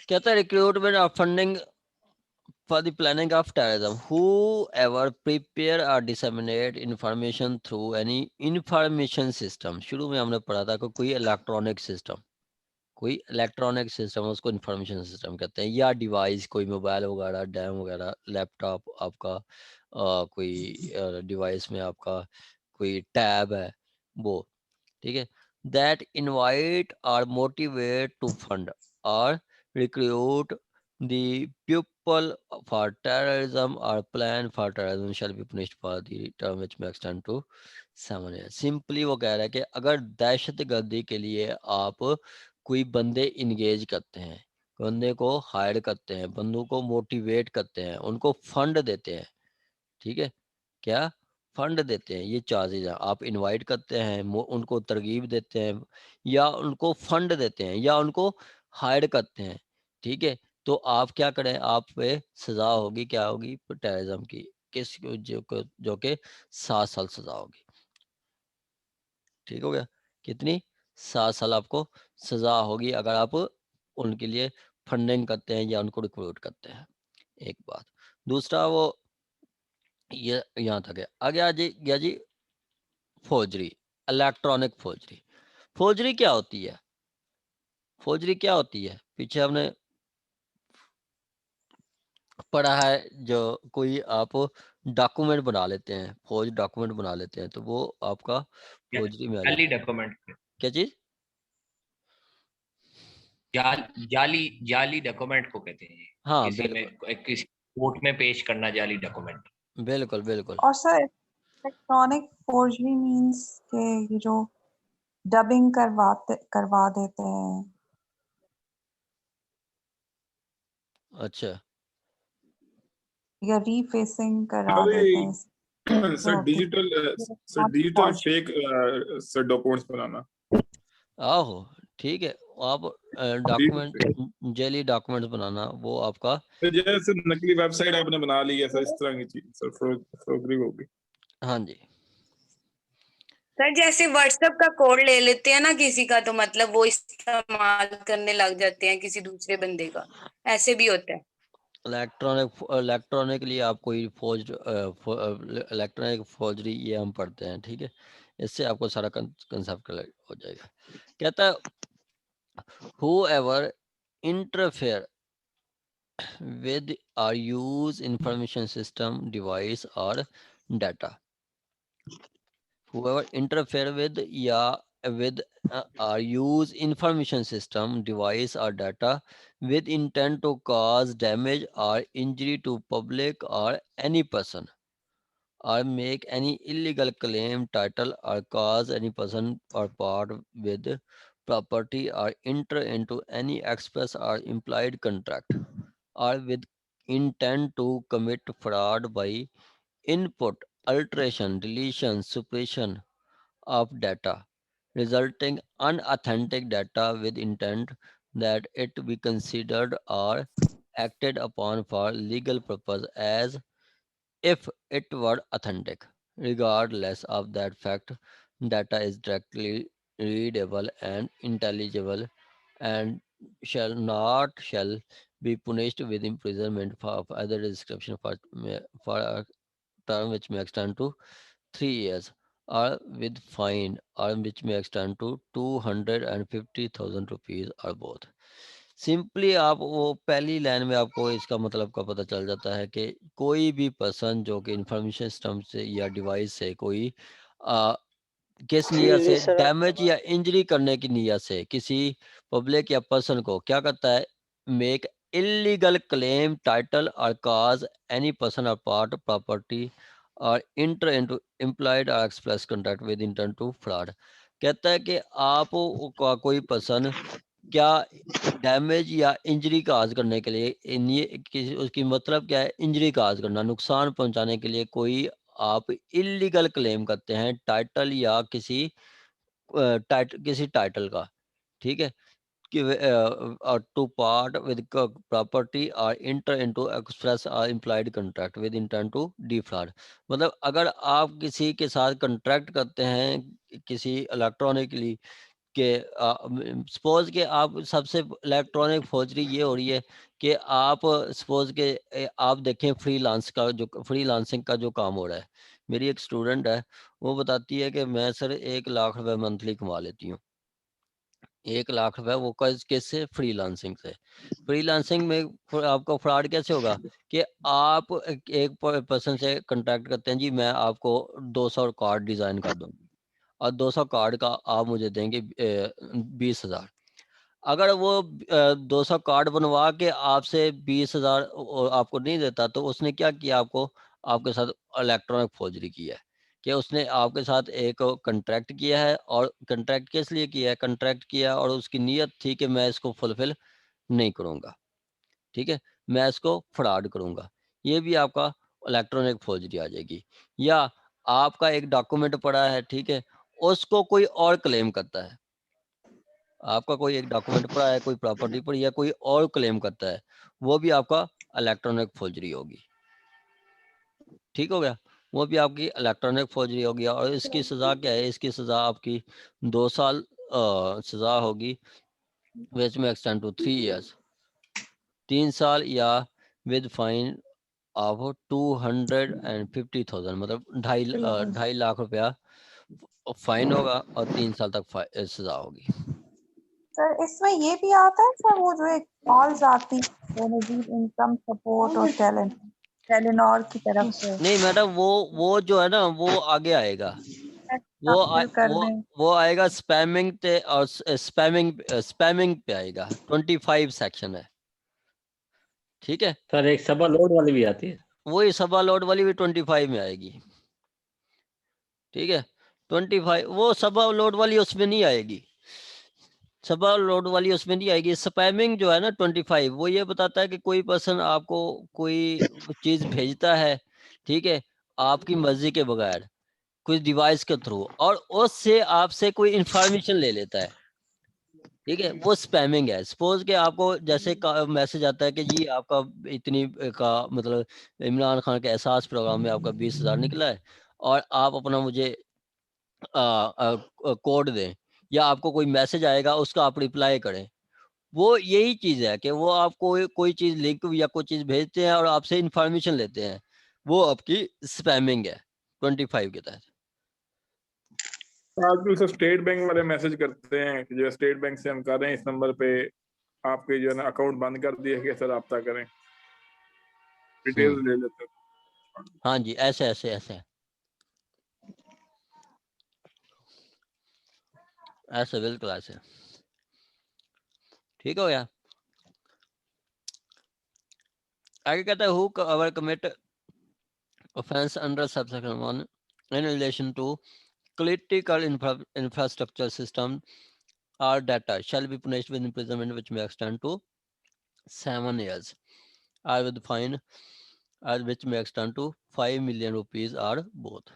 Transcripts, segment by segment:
कहता है recruitment of funding for the planning of terrorism. Whoever prepare or disseminate information through any information system. शुरू में हमने पढ़ा था कि कोई इलेक्ट्रॉनिक सिस्टम उसको इंफॉर्मेशन सिस्टम कहते हैं, या डिवाइस कोई मोबाइल वगैरह, डैम वगैरह, लैपटॉप आपका, कोई डिवाइस में आपका कोई टैब है वो, ठीक है। दैट इनवाइट और मोटिवेट टू फंड और recruit the pupil for terrorism or plan for terrorism shall be punished for the term which may extend to 7 years. Simply वो कह रहा है कि अगर दहशतगर्दी के लिए आप कोई बंदे इंगेज करते हैं, बंदे को हायर करते हैं, बंदों को मोटिवेट करते हैं, उनको फंड देते हैं, ठीक है, क्या फंड देते हैं, ये चार्जेज हैं। आप इनवाइट करते हैं, उनको तरगीब देते हैं, या उनको फंड देते हैं, या उनको हायर करते हैं, ठीक है, तो आप क्या करें, आप पे सजा होगी, क्या होगी, टेररिज्म की, किस जो कि 7 साल सजा होगी। ठीक हो गया, कितनी, 7 साल आपको सजा होगी अगर आप उनके लिए फंडिंग करते हैं या उनको रिक्रूट करते हैं। एक बात, दूसरा वो ये यहाँ तक है। आगे आ गया जी फौजरी, इलेक्ट्रॉनिक फौजरी। फौजरी क्या होती है, फौजरी क्या होती है, पीछे हमने पढ़ा है, जो कोई आप डॉक्यूमेंट बना लेते हैं, फौज डॉक्यूमेंट बना लेते हैं, तो वो आपका फौजरी में आ जाली जाता है। डॉक्यूमेंट, क्या चीज, जाली जाली डॉक्यूमेंट को कहते हैं। हाँ किसी में बिल्कुल किसी कोर्ट में पेश करना जाली डॉक्यूमेंट। बिल्कुल बिल्कुल। और सर इलेक्ट्रॉनिक फोर्जरी मींस के ये जो डबिंग करवा देते हैं। अच्छा या रीफेसिंग करा देते हैं। Sir digital fake sir documents बनाना। आहो ठीक है, आप डॉक्यूमेंट जेली डॉक्यूमेंट्स बनाना, वो आपका जैसे नकली वेबसाइट आपने बना ली है सर, इस तरह की चीज सर फरोगरी होगी। हाँ जी सर जैसे व्हाट्सएप का कोड ले लेते हैं ना किसी का, तो मतलब वो इस्तेमाल करने लग जाते हैं किसी दूसरे बंदे का, ऐसे भी होता है। इलेक्ट्रॉनिकली आप कोई इलेक्ट्रॉनिक फौजरी, ये हम पढ़ते हैं, ठीक है, इससे आपको सारा कंसेप्ट क्लियर हो जाएगा। कहता है whoever interfere with or use information system device or data, whoever interfere with या with or use information system device or data with intent to cause damage or injury to public or any person, or make any illegal claim, title, or cause any person or part with property or enter into any express or implied contract, or with intent to commit fraud by input, alteration, deletion, suppression of data, resulting unauthentic data with intent that it be considered or acted upon for legal purpose as if it were authentic, regardless of that fact, data is directly readable and intelligible, and shall be punished with imprisonment for either description for a term which may extend to 3 years, or with fine, or which may extend to 250,000 rupees, or both. Simply आप वो पहली line में आपको इसका मतलब का पता चल जाता है कि कोई भी पर्सन जो कि इंफॉर्मेशन सिस्टम से या डिवाइस से कोई आ, किस नियत से डैमेज या इंजरी करने की नियत से किसी पब्लिक या पर्सन को क्या करता है, मेक इलीगल क्लेम, टाइटल और काज एनी पर्सन और पार्ट प्रॉपर्टी और इंटर इनटू इम्प्लॉयड और express contract with intent to fraud. कहता है कि आप कोई पर्सन क्या डैमेज या इंजरी काज करने के लिए किसी उसकी मतलब क्या है, इंजरी काज करना, नुकसान पहुंचाने के लिए कोई आप इलीगल क्लेम करते हैं, टाइटल या किसी टाइटल का, ठीक है, कि टू पार्ट विद प्रॉपर्टी और इंटर इनटू एक्सप्रेस और implied contract with intent to defraud. मतलब अगर आप किसी के साथ कॉन्ट्रैक्ट करते हैं किसी इलेक्ट्रॉनिकली कि सपोज के आप सबसे इलेक्ट्रॉनिक फोर्जरी ये हो रही है कि आप सपोज के आप देखें फ्रीलांसिंग का जो काम हो रहा है। मेरी एक स्टूडेंट है, वो बताती है कि मैं सर 1 लाख रुपए मंथली कमा लेती हूँ। 1 लाख रुपए वो किससे? फ्रीलांसिंग से। फ्रीलांसिंग में आपका फ्रॉड कैसे होगा कि आप एक पर्सन से कांटेक्ट करते हैं, जी मैं आपको 200 कार्ड डिजाइन कर दूंगी और 200 कार्ड का आप मुझे देंगे 20,000। अगर वो 200 कार्ड बनवा के आपसे 20,000 आपको नहीं देता, तो उसने क्या किया? आपके साथ इलेक्ट्रॉनिक फोर्जरी की है कि उसने आपके साथ एक कॉन्ट्रैक्ट किया है। और कॉन्ट्रैक्ट किस लिए किया है? कॉन्ट्रैक्ट किया और उसकी नीयत थी कि मैं इसको फुलफिल नहीं करूँगा, ठीक है, मैं इसको फ्रॉड करूँगा। ये भी आपका इलेक्ट्रॉनिक फोर्जरी आ जाएगी। या आपका एक डॉक्यूमेंट पड़ा है, ठीक है, उसको कोई और क्लेम करता है। आपका कोई एक डॉक्यूमेंट पड़ा है, कोई प्रॉपर्टी पड़ी है, कोई और क्लेम करता है, वो भी आपका इलेक्ट्रॉनिक फोर्जरी होगी। ठीक हो गया? वो भी आपकी इलेक्ट्रॉनिक फोर्जरी होगी। और इसकी सज़ा क्या है? इसकी सज़ा आपकी 2 साल सज़ा होगी, विच में एक्सटेंड टू 3 इयर्स, 3 साल, या विद फाइन ऑफ 250,000, मतलब 2.5 लाख रुपया फाइन होगा और 3 साल तक सज़ा होगी। सर इसमें ये भी आता है सर, वो जो एक कॉल्स आती बेनजीर इनकम सपोर्ट और टेलीनॉर की तरफ से नहीं मैडम, वो जो है ना, वो आगे आएगा। फिल कर दें। वो आएगा स्पैमिंग पे, और स्पैमिंग पे आएगा। 25 सेक्शन है, ठीक है। सर एक सभा लोड वाली भी आती है। वही सभा लोड वाली भी 25 में आएगी, ठीक है। 25 वो सभा लोड वाली उसमें नहीं आएगी, सभा लोड वाली उसमें नहीं आएगी। स्पैमिंग जो है ना 25, वो ये बताता है कि कोई पर्सन आपको कोई चीज भेजता है, ठीक है, आपकी मर्जी के बगैर, कुछ डिवाइस के थ्रू, और उससे आपसे कोई इंफॉर्मेशन ले लेता है, ठीक है, वो स्पैमिंग है। सपोज के आपको जैसे मैसेज आता है कि जी आपका इतनी का मतलब इमरान खान के एहसास प्रोग्राम में आपका 20,000 निकला है, और आप अपना मुझे कोड दें, या आपको कोई मैसेज आएगा उसका आप रिप्लाई करें। वो यही चीज है कि वो आपको कोई चीज लिंक या कोई चीज भेजते हैं और आपसे इंफॉर्मेशन लेते हैं, वो आपकी स्पैमिंग है 25 के तहत। आजकल सब स्टेट बैंक वाले मैसेज करते हैं कि जो स्टेट बैंक से हम कर रहे हैं, इस नंबर पे आपके जो है ना अकाउंट बंद कर दिया गया, सर राब्ता करें, डिटेल्स ले लेते हैं। हाँ जी, ऐसे ऐसे ऐसे ऐसे बिल्कुल ऐसे। ठीक हो गया? आगे कहता है, who our commit offense under subsection 1 in relation to critical infrastructure system or data shall be punished with imprisonment which may extend to 7 years or with fine or which may extend to 5 million rupees or both।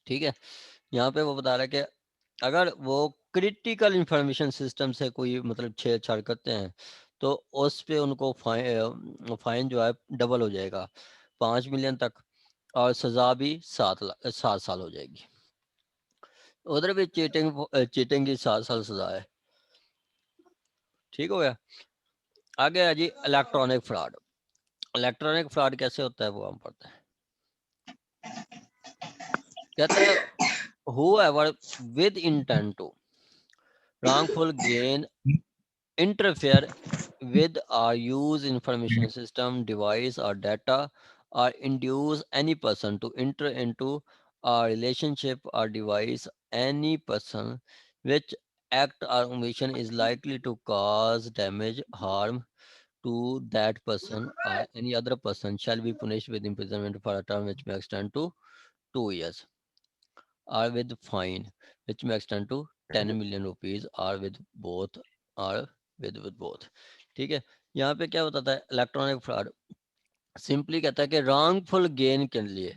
ठीक है, यहाँ पे वो बता रहा है कि अगर वो क्रिटिकल इंफॉर्मेशन सिस्टम से कोई मतलब छेड़छाड़ करते हैं, तो उस पे उनको फाइन जो है डबल हो जाएगा, 5 मिलियन तक, और सजा भी 7 साल हो जाएगी। उधर भी चीटिंग की 7 साल सजा है। ठीक हो गया? आगे है जी इलेक्ट्रॉनिक फ्रॉड। इलेक्ट्रॉनिक फ्रॉड कैसे होता है वो हम पढ़ते हैं। कहते हैं, whoever with intent to wrongful gain, interfere with or use information system, device or data, or induce any person to enter into a relationship or device any person which act or omission is likely to cause damage, harm to that person or any other person shall be punished with imprisonment for a term which may extend to 2 years or with fine which may extend to 10 million rupees or with both or with both। ठीक है, यहाँ पे क्या बताता है electronic fraud? Simply कहता है कि रॉन्गफुल गेन के लिए,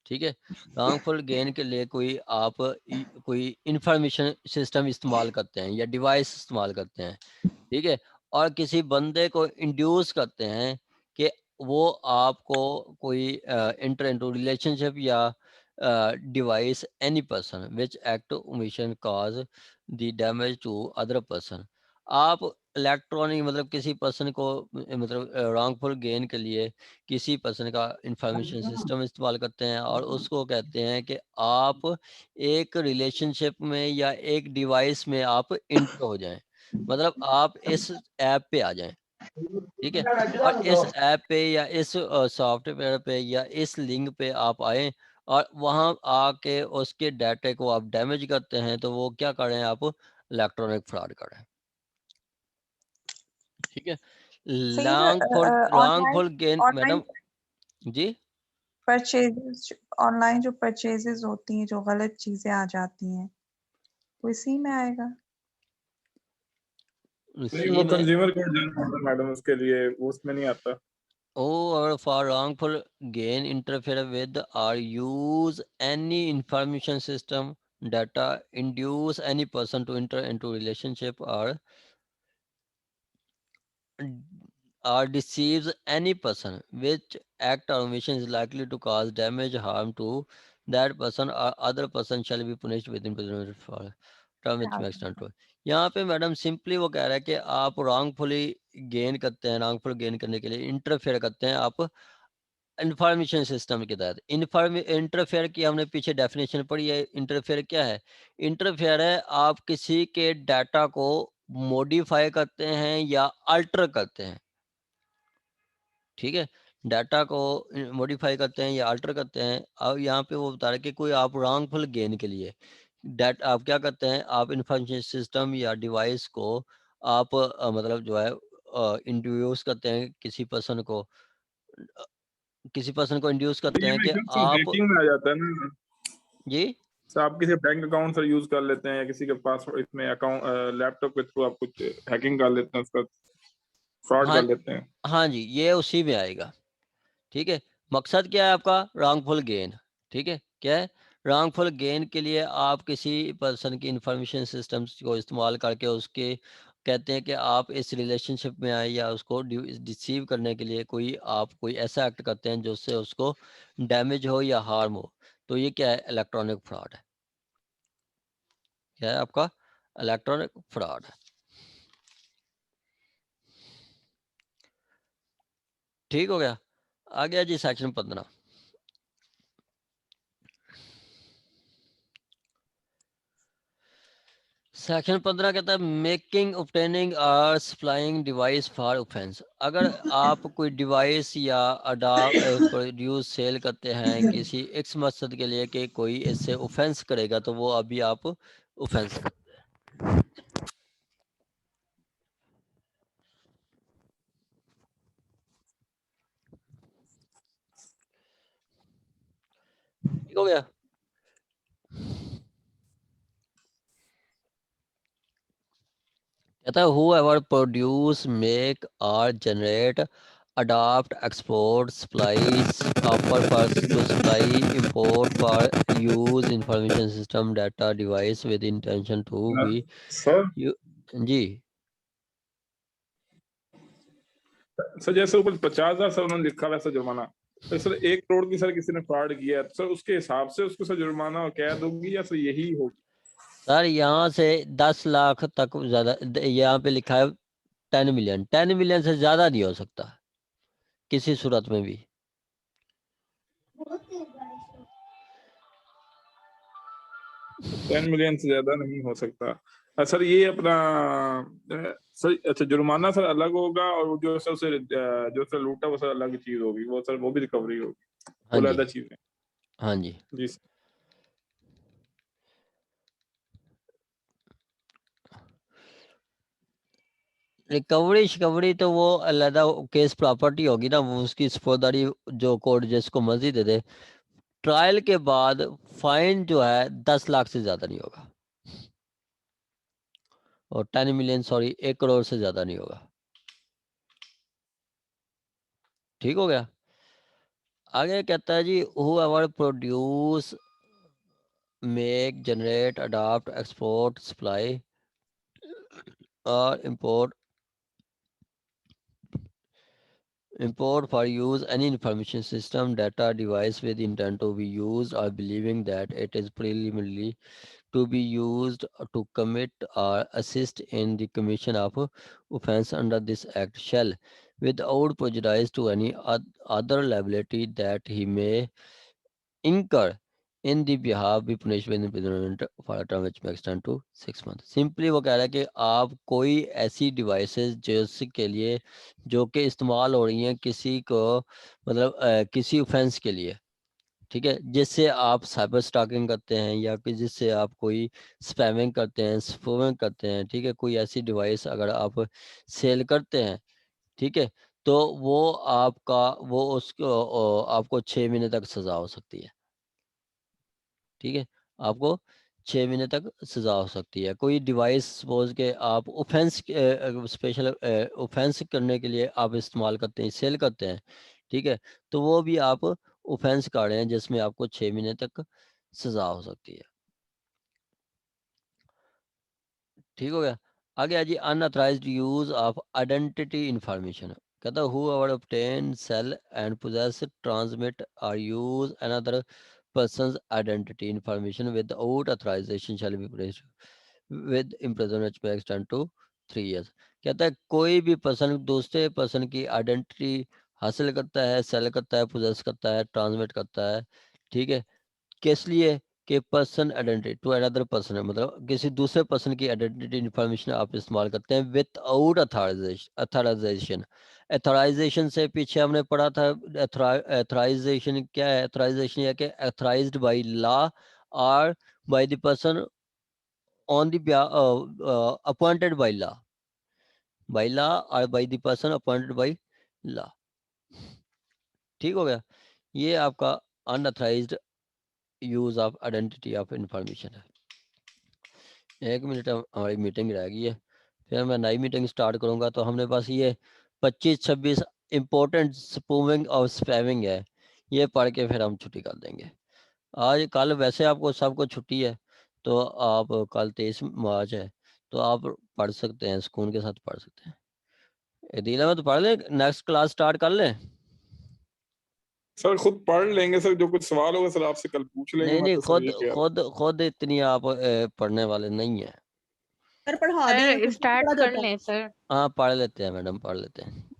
ठीक है, रॉन्गफुल गेन के लिए कोई इंफॉर्मेशन सिस्टम इस्तेमाल करते हैं या डिवाइस इस्तेमाल करते हैं, ठीक है, और किसी बंदे को इंड्यूस करते हैं कि वो आपको कोई इंटर इनटू रिलेशनशिप या device any person which act omission cause the damage to other person. आप इलेक्ट्रॉनिक मतलब किसी पर्सन को मतलब रॉन्गफुल गेन के लिए किसी पर्सन का इंफॉर्मेशन सिस्टम इस्तेमाल करते हैं और उसको कहते हैं कि आप एक रिलेशनशिप में या एक डिवाइस में आप इंटर हो जाएं, मतलब आप इस ऐप पे आ जाएं, ठीक है, और इस ऐप पे या इस सॉफ्टवेयर पे या इस लिंक पे आप आए और वहां आके उसके डाटा को आप डैमेज करते हैं, तो वो क्या कर रहे हैं, आप इलेक्ट्रॉनिक फ्रॉड कर रहे हैं, ठीक है। So ये जो रॉन्गफुल गेन ऑनलाइन मैडम जी, परचेजेस ऑनलाइन जो परचेजेस होती हैं, जो गलत चीजें आ जाती हैं, वो इसी में आएगा। नहीं, इसी वो में कंज्यूमर कोर्ट जाना होता है मैडम, उसके लिए वो उसमें नहीं आता। or for wrongful gain interfere with or use any information system data, induce any person to enter into relationship or deceives any person which act or omission is likely to cause damage harm to that person or other person shall be punished within for term which makes not to। यहाँ पे madam simply वो कह रहा है कि आप wrongfully gain करते हैं, रॉन्गफुल गेन करने के लिए इंटरफेयर करते हैं आप इंफॉर्मेशन सिस्टम के तहत। इंटरफेयर की हमने पीछे डेफिनेशन पढ़ी है। इंटरफेयर क्या है? इंटरफेयर है आप किसी के डाटा को मॉडिफाई करते हैं या अल्टर करते हैं, ठीक है, डाटा को मॉडिफाई करते हैं या अल्टर करते हैं। अब यहाँ पे वो बता रहे कि कोई आप रॉन्गफुल गेन के लिए डाटा आप क्या करते हैं, आप इंफॉर्मेशन सिस्टम या डिवाइस को आप मतलब जो है इंट्रोड्यूस करते हैं किसी पर्सन को इंड्यूस करते ये हैं मेरे कि ख्याल से आप हैकिंग में आ जाता है ना। जी तो आप किसी बैंक अकाउंट से यूज कर लेते हैं या किसी के पास इसमें अकाउंट लैपटॉप के थ्रू आप कुछ हैकिंग कर लेते हैं, उसका फ्रॉड हाँ कर लेते हैं। हाँ जी, ये उसी में आएगा, ठीक है। मकसद क्या है आपका? रॉन्गफुल गेन, ठीक है। क्या है? रॉन्गफुल गेन के लिए आप किसी पर्सन की इंफॉर्मेशन सिस्टम्स को इस्तेमाल करके उसके कहते हैं कि आप इस रिलेशनशिप में आए या उसको डिसीव करने के लिए कोई ऐसा एक्ट करते हैं जिससे उसको डैमेज हो या हार्म हो। तो ये क्या है? इलेक्ट्रॉनिक फ्रॉड है। क्या है आपका? इलेक्ट्रॉनिक फ्रॉड है। ठीक हो गया। आ गया जी सेक्शन 15। सेक्शन 15 कहता है मेकिंग ऑब्टेनिंग और सप्लाइंग डिवाइस फॉर ऑफेंस। अगर आप कोई डिवाइस या प्रोड्यूस सेल करते हैं किसी इस मकसद के लिए कि कोई इससे ऑफेंस करेगा, तो वो अभी आप ऑफेंस करते हैं। ठीक हो गया। कहता है whoever produce, make or generate, adopt, export, supplies, offer for to supply, import for use information system data device with intention to be sir you जी सर जैसे ऊपर 50,000 सर उन्होंने लिखा वैसा जुर्माना, तो सर 1 करोड़ की सर किसी ने फ्रॉड किया है, तो सर उसके हिसाब से उसको सर जुर्माना और कैद होगी या सर यही होगी? सर, यहाँ से 10 लाख तक ज्यादा यहाँ पे लिखा है 10 मिलियन। 10 मिलियन से ज्यादा नहीं हो सकता किसी सूरत में भी। 10 मिलियन से ज्यादा नहीं हो सकता। सर ये अपना सर अच्छा जुर्माना सर अलग होगा और वो जो सर उसे जो सर लूटा वो सर अलग चीज होगी, वो सर वो भी रिकवरी होगी, हाँ वो जी, अलग चीज है। हाँ जी। जी सर। रिकवरी शिकवरी तो वो अलहदा केस प्रॉपर्टी होगी ना, वो उसकी सफोदारी जो कोर्ट जिसको मर्जी दे दे। ट्रायल के बाद फाइन जो है 10 लाख से ज्यादा नहीं होगा और 10 मिलियन सॉरी 1 करोड़ से ज्यादा नहीं होगा। ठीक हो गया। आगे कहता है जी whoever produce, make, generate, adopt, export, supply और import Import for use any information system, data, device with intent to be used or believing that it is preliminarily to be used to commit or assist in the commission of offense under this act shall, without prejudice to any other liability that he may incur in the behalf, be punished with imprisonment for a term which may extend to 6 months. Simply वो कह रहा है कि आप कोई ऐसी devices जिसके लिए जो कि इस्तेमाल हो रही हैं किसी को मतलब किसी ऑफेंस के लिए, ठीक है, जिससे आप साइबर स्टॉकिंग करते हैं या कि जिससे आप कोई स्पैमिंग करते हैं, स्पूमिंग करते हैं, ठीक है, कोई ऐसी डिवाइस अगर आप सेल करते हैं, ठीक है, तो वो आपका वो उसको आपको 6 महीने तक सजा हो सकती है, ठीक है, आपको 6 महीने तक सजा हो सकती है। कोई डिवाइस सपोज के आप ऑफेंस स्पेशल ऑफेंस करने के लिए आप इस्तेमाल करते हैं, सेल करते हैं, ठीक है, तो वो भी आप ऑफेंस कर रहे हैं जिसमें आपको 6 महीने तक सजा हो सकती है। ठीक हो गया। आगे है जी unauthorized use of identity information. कहता whoever obtain sell and possess transmit or use another person's identity information without authorization shall be punished with imprisonment may extend to 3 years। कहता है कोई भी पर्सन दूसरे पर्सन की identity हासिल करता है, सेल करता है, पोजेस करता है, ट्रांसमिट करता है, ठीक है, किस लिए कि person identity to another person है, मतलब किसी दूसरे पर्सन की आइडेंटिटी इंफॉर्मेशन आप इस्तेमाल करते हैं विदाउट अथॉराइजेशन। अथॉराइजेशन से पीछे हमने पढ़ा था, अथॉराइजेशन क्या है? अथॉराइजेशन है कि authorized by law or by the person on the appointed by law or by the person appointed by law. ठीक हो गया। ये आपका unauthorized use of identity of information है। 1 मिनट हमारी मीटिंग रह गई है, फिर मैं नई मीटिंग स्टार्ट करूंगा। तो हमने पास ये 25-26 इम्पोर्टेंट स्पूमिंग और स्पैमिंग है, ये पढ़ के फिर हम छुट्टी कर देंगे। आज कल वैसे आपको सबको छुट्टी है, तो आप कल 23 मार्च है, तो आप पढ़ सकते हैं, सुकून के साथ पढ़ सकते हैं। दीना में तो पढ़ लें, नेक्स्ट क्लास स्टार्ट कर लें। सर खुद पढ़ लेंगे सर, जो कुछ सवाल होगा सर आपसे कल पूछ लेंगे। नहीं मैं नहीं, तो खुद समझ गया। खुद इतनी आप पढ़ने वाले नहीं है। सर पढ़ा दें, सर खुद स्टार्ट पढ़ा कर देता है। लें सर। हाँ पढ़ लेते हैं मैडम, पढ़ लेते हैं।